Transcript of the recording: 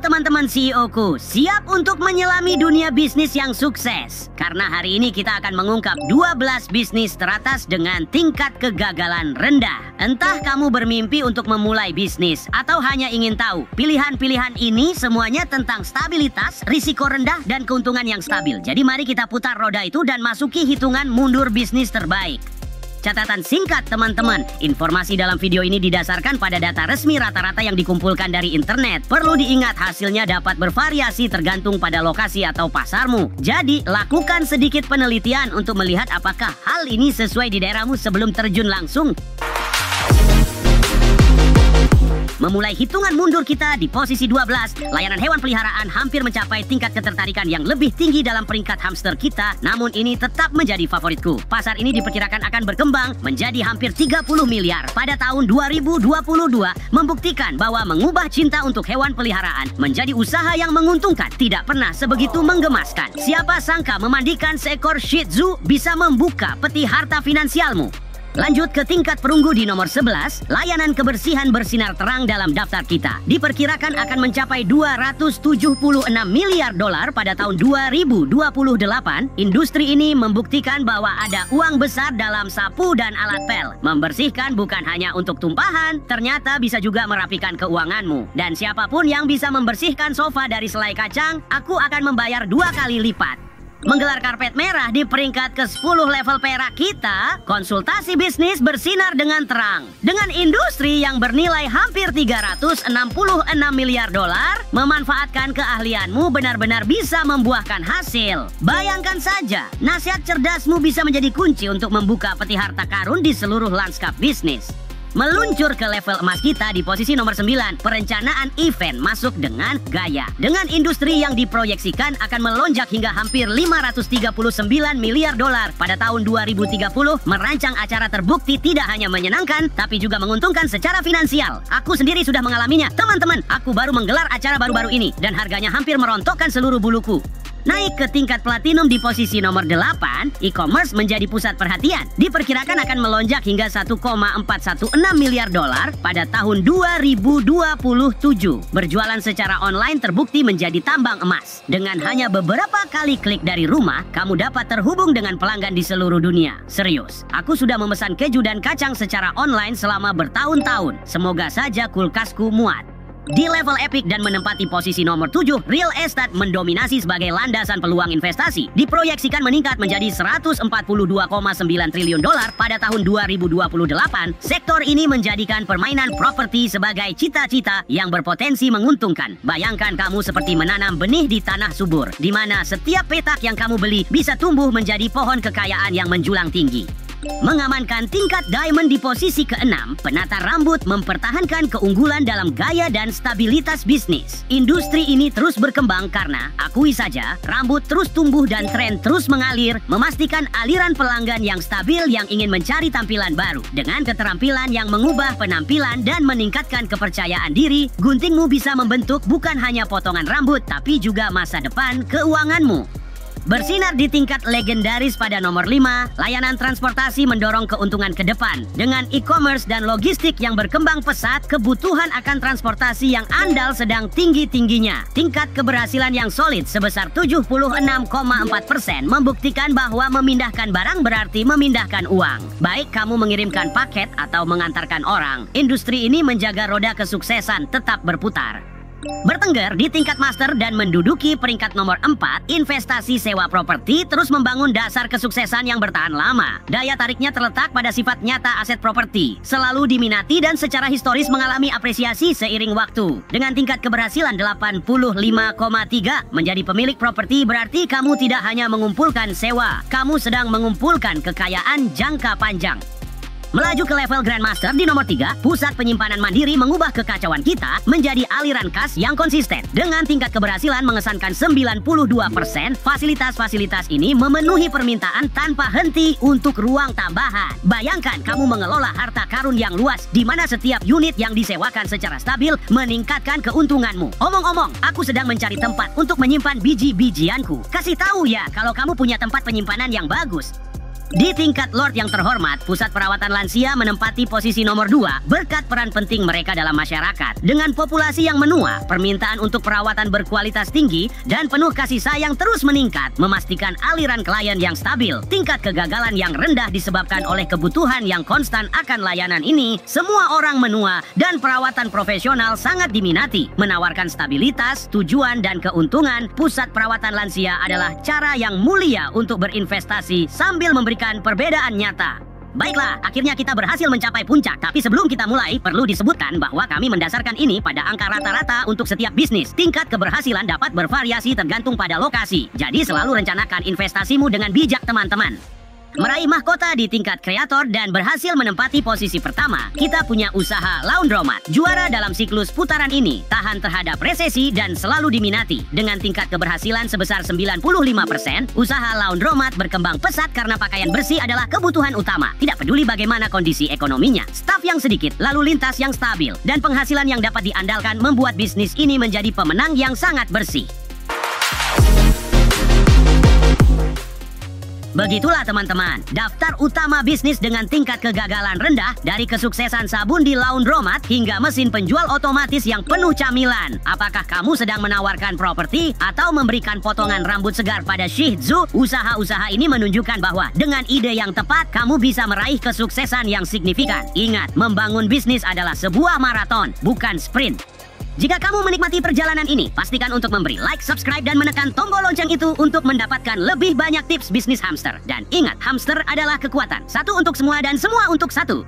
teman-teman CEO-ku, siap untuk menyelami dunia bisnis yang sukses. Karena hari ini kita akan mengungkap 12 bisnis teratas dengan tingkat kegagalan rendah. Entah kamu bermimpi untuk memulai bisnis atau hanya ingin tahu, pilihan-pilihan ini semuanya tentang stabilitas, risiko rendah, dan keuntungan yang stabil. Jadi mari kita putar roda itu dan masuki hitungan mundur bisnis terbaik. Catatan singkat teman-teman, informasi dalam video ini didasarkan pada data resmi rata-rata yang dikumpulkan dari internet. Perlu diingat hasilnya dapat bervariasi tergantung pada lokasi atau pasarmu. Jadi lakukan sedikit penelitian untuk melihat apakah hal ini sesuai di daerahmu sebelum terjun langsung. Memulai hitungan mundur kita di posisi 12, layanan hewan peliharaan hampir mencapai tingkat ketertarikan yang lebih tinggi dalam peringkat hamster kita, namun ini tetap menjadi favoritku. Pasar ini diperkirakan akan berkembang menjadi hampir 30 miliar pada tahun 2022, membuktikan bahwa mengubah cinta untuk hewan peliharaan menjadi usaha yang menguntungkan tidak pernah sebegitu menggemaskan. Siapa sangka memandikan seekor Shih Tzu bisa membuka peti harta finansialmu. Lanjut ke tingkat perunggu di nomor 11, layanan kebersihan bersinar terang dalam daftar kita. Diperkirakan akan mencapai 276 miliar dolar pada tahun 2028. Industri ini membuktikan bahwa ada uang besar dalam sapu dan alat pel. Membersihkan bukan hanya untuk tumpahan, ternyata bisa juga merapikan keuanganmu. Dan siapapun yang bisa membersihkan sofa dari selai kacang, aku akan membayar 2 kali lipat. Menggelar karpet merah di peringkat ke-10 level perak kita, konsultasi bisnis bersinar dengan terang. Dengan industri yang bernilai hampir 366 miliar dolar, memanfaatkan keahlianmu benar-benar bisa membuahkan hasil. Bayangkan saja, nasihat cerdasmu bisa menjadi kunci untuk membuka peti harta karun di seluruh lanskap bisnis. Meluncur ke level emas kita di posisi nomor 9, perencanaan event masuk dengan gaya. Dengan industri yang diproyeksikan akan melonjak hingga hampir 539 miliar dolar pada tahun 2030, merancang acara terbukti tidak hanya menyenangkan, tapi juga menguntungkan secara finansial. Aku sendiri sudah mengalaminya. Teman-teman, aku baru menggelar acara baru-baru ini, dan harganya hampir merontokkan seluruh buluku. Naik ke tingkat platinum di posisi nomor 8, e-commerce menjadi pusat perhatian. Diperkirakan akan melonjak hingga 1,416 miliar dolar pada tahun 2027. Berjualan secara online terbukti menjadi tambang emas. Dengan hanya beberapa kali klik dari rumah, kamu dapat terhubung dengan pelanggan di seluruh dunia. Serius, aku sudah memesan keju dan kacang secara online selama bertahun-tahun. Semoga saja kulkasku muat. Di level epic dan menempati posisi nomor 7, real estate mendominasi sebagai landasan peluang investasi. Diproyeksikan meningkat menjadi 142,9 triliun dolar pada tahun 2028. Sektor ini menjadikan permainan properti sebagai cita-cita yang berpotensi menguntungkan. Bayangkan kamu seperti menanam benih di tanah subur, di mana setiap petak yang kamu beli bisa tumbuh menjadi pohon kekayaan yang menjulang tinggi. Mengamankan tingkat diamond di posisi ke-6, penata rambut mempertahankan keunggulan dalam gaya dan stabilitas bisnis. Industri ini terus berkembang karena, akui saja, rambut terus tumbuh dan tren terus mengalir, memastikan aliran pelanggan yang stabil yang ingin mencari tampilan baru. Dengan keterampilan yang mengubah penampilan dan meningkatkan kepercayaan diri, guntingmu bisa membentuk bukan hanya potongan rambut, tapi juga masa depan keuanganmu. Bersinar di tingkat legendaris pada nomor 5, layanan transportasi mendorong keuntungan ke depan. Dengan e-commerce dan logistik yang berkembang pesat, kebutuhan akan transportasi yang andal sedang tinggi-tingginya. Tingkat keberhasilan yang solid sebesar 76,4% membuktikan bahwa memindahkan barang berarti memindahkan uang. Baik kamu mengirimkan paket atau mengantarkan orang, industri ini menjaga roda kesuksesan tetap berputar. Bertengger di tingkat master dan menduduki peringkat nomor 4, investasi sewa properti terus membangun dasar kesuksesan yang bertahan lama. Daya tariknya terletak pada sifat nyata aset properti, selalu diminati dan secara historis mengalami apresiasi seiring waktu. Dengan tingkat keberhasilan 85,3, menjadi pemilik properti berarti kamu tidak hanya mengumpulkan sewa, kamu sedang mengumpulkan kekayaan jangka panjang. Melaju ke level Grandmaster di nomor 3, pusat penyimpanan mandiri mengubah kekacauan kita menjadi aliran kas yang konsisten. Dengan tingkat keberhasilan mengesankan 92%, fasilitas-fasilitas ini memenuhi permintaan tanpa henti untuk ruang tambahan. Bayangkan kamu mengelola harta karun yang luas, di mana setiap unit yang disewakan secara stabil meningkatkan keuntunganmu. Omong-omong, aku sedang mencari tempat untuk menyimpan biji-bijianku. Kasih tahu ya kalau kamu punya tempat penyimpanan yang bagus. Di tingkat Lord yang terhormat, pusat perawatan lansia menempati posisi nomor 2 berkat peran penting mereka dalam masyarakat. Dengan populasi yang menua, permintaan untuk perawatan berkualitas tinggi dan penuh kasih sayang terus meningkat, memastikan aliran klien yang stabil. Tingkat kegagalan yang rendah disebabkan oleh kebutuhan yang konstan akan layanan ini. Semua orang menua dan perawatan profesional sangat diminati. Menawarkan stabilitas, tujuan, dan keuntungan, pusat perawatan lansia adalah cara yang mulia untuk berinvestasi sambil memberikan perbedaan nyata. Baiklah, akhirnya kita berhasil mencapai puncak. Tapi sebelum kita mulai, perlu disebutkan bahwa kami mendasarkan ini pada angka rata-rata untuk setiap bisnis. Tingkat keberhasilan dapat bervariasi tergantung pada lokasi. Jadi selalu rencanakan investasimu dengan bijak, teman-teman. Meraih mahkota di tingkat kreator dan berhasil menempati posisi pertama, kita punya usaha Laundromat. Juara dalam siklus putaran ini, tahan terhadap resesi dan selalu diminati. Dengan tingkat keberhasilan sebesar 95%, usaha Laundromat berkembang pesat karena pakaian bersih adalah kebutuhan utama. Tidak peduli bagaimana kondisi ekonominya, staf yang sedikit, lalu lintas yang stabil, dan penghasilan yang dapat diandalkan membuat bisnis ini menjadi pemenang yang sangat bersih. Begitulah teman-teman, daftar utama bisnis dengan tingkat kegagalan rendah, dari kesuksesan sabun di Laundromat hingga mesin penjual otomatis yang penuh camilan. Apakah kamu sedang menawarkan properti atau memberikan potongan rambut segar pada Shih Tzu? Usaha-usaha ini menunjukkan bahwa dengan ide yang tepat, kamu bisa meraih kesuksesan yang signifikan. Ingat, membangun bisnis adalah sebuah maraton, bukan sprint. Jika kamu menikmati perjalanan ini, pastikan untuk memberi like, subscribe, dan menekan tombol lonceng itu untuk mendapatkan lebih banyak tips bisnis hamster. Dan ingat, hamster adalah kekuatan. Satu untuk semua dan semua untuk satu.